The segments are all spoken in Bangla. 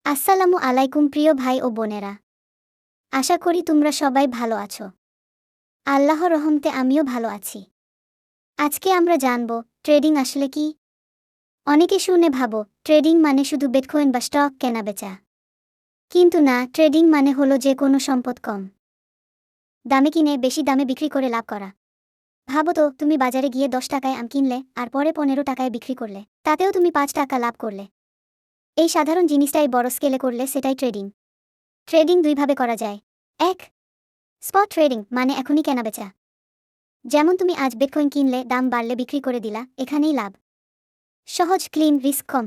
আসসালামু আলাইকুম প্রিয় ভাই ও বোনেরা। আশা করি তোমরা সবাই ভালো আছো। আল্লাহর রহমতে আমিও ভালো আছি। আজকে আমরা জানব ট্রেডিং আসলে কি। অনেকে শুনে ভাবো ট্রেডিং মানে শুধু বিটকয়েন বা স্টক কেনাবেচা। কিন্তু না, ট্রেডিং মানে হলো যে কোনো সম্পদ কম দামে কিনে বেশি দামে বিক্রি করে লাভ করা। ভাবো তো, তুমি বাজারে গিয়ে 10 টাকায় আম কিনলে আর পরে 15 টাকায় বিক্রি করলে, তাতেও তুমি 5 টাকা লাভ করলে। এই সাধারণ জিনিসটাই বড় স্কেলে করলে সেটাই ট্রেডিং। ট্রেডিং দুইভাবে করা যায়। এক, স্পট ট্রেডিং মানে এখনই কেনাবেচা। যেমন তুমি আজ বিটকয়েন কিনলে, দাম বাড়লে বিক্রি করে দিলা, এখানেই লাভ। সহজ, ক্লিন, রিস্ক কম।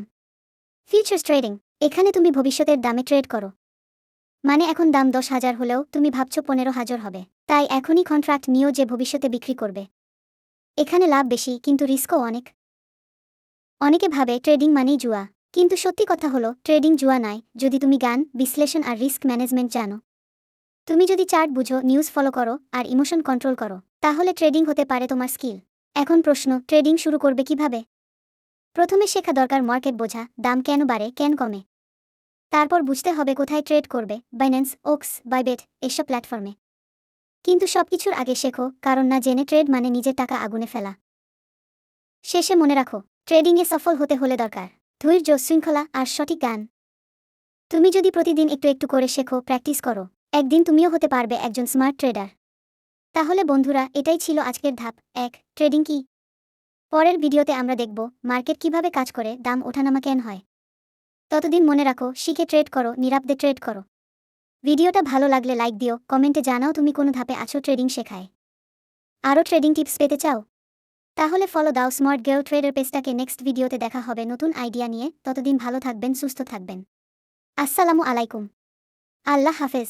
ফিউচার্স ট্রেডিং, এখানে তুমি ভবিষ্যতের দামে ট্রেড করো। মানে এখন দাম 10,000 হলেও তুমি ভাবছো 15,000 হবে, তাই এখনই কন্ট্রাক্ট নিও যে ভবিষ্যতে বিক্রি করবে। এখানে লাভ বেশি কিন্তু রিস্কও অনেক। অনেকে ভাবে ট্রেডিং মানেই জুয়া, কিন্তু সত্যি কথা হলো ট্রেডিং জুয়া নয় যদি তুমি জ্ঞান, বিশ্লেষণ আর রিস্ক ম্যানেজমেন্ট জানো। তুমি যদি চার্ট বুঝো, নিউজ ফলো করো আর ইমোশন কন্ট্রোল করো, তাহলে ট্রেডিং হতে পারে তোমার স্কিল। এখন প্রশ্ন, ট্রেডিং শুরু করবে কিভাবে? প্রথমে শেখা দরকার মার্কেট বোঝা, দাম কেন বাড়ে কেন কমে। তারপর বুঝতে হবে কোথায় ট্রেড করবে, বাইন্যান্স, ওক্স, বাইবেট এসব প্ল্যাটফর্মে। কিন্তু সবকিছুর আগে শেখো, কারণ না জেনে ট্রেড মানে নিজের টাকা আগুনে ফেলা। শেষে মনে রাখো, ট্রেডিংয়ে সফল হতে হলে দরকার ধৈর্য, শৃঙ্খলা আর সঠিক জ্ঞান। তুমি যদি প্রতিদিন একটু একটু করে শেখো, প্র্যাকটিস করো, একদিন তুমিও হতে পারবে একজন স্মার্ট ট্রেডার। তাহলে বন্ধুরা, এটাই ছিল আজকের ধাপ 1, ট্রেডিং কি। পরের ভিডিওতে আমরা দেখব মার্কেট কিভাবে কাজ করে, দাম ওঠানামা কেন হয়। ততদিন মনে রাখো, শিখে ট্রেড করো, নিরাপদে ট্রেড করো। ভিডিওটা ভালো লাগলে লাইক দিও, কমেন্টে জানাও তুমি কোন ধাপে আছো ট্রেডিং শেখায়। আরও ট্রেডিং টিপস পেতে চাও? তাহলে ফলো দাও স্মার্ট গার্ল ট্রেডার পেজটাকে। নেক্সট ভিডিওতে দেখা হবে নতুন আইডিয়া নিয়ে। ততদিন ভালো থাকবেন, সুস্থ থাকবেন। আসসালামু আলাইকুম। আল্লাহ হাফেজ।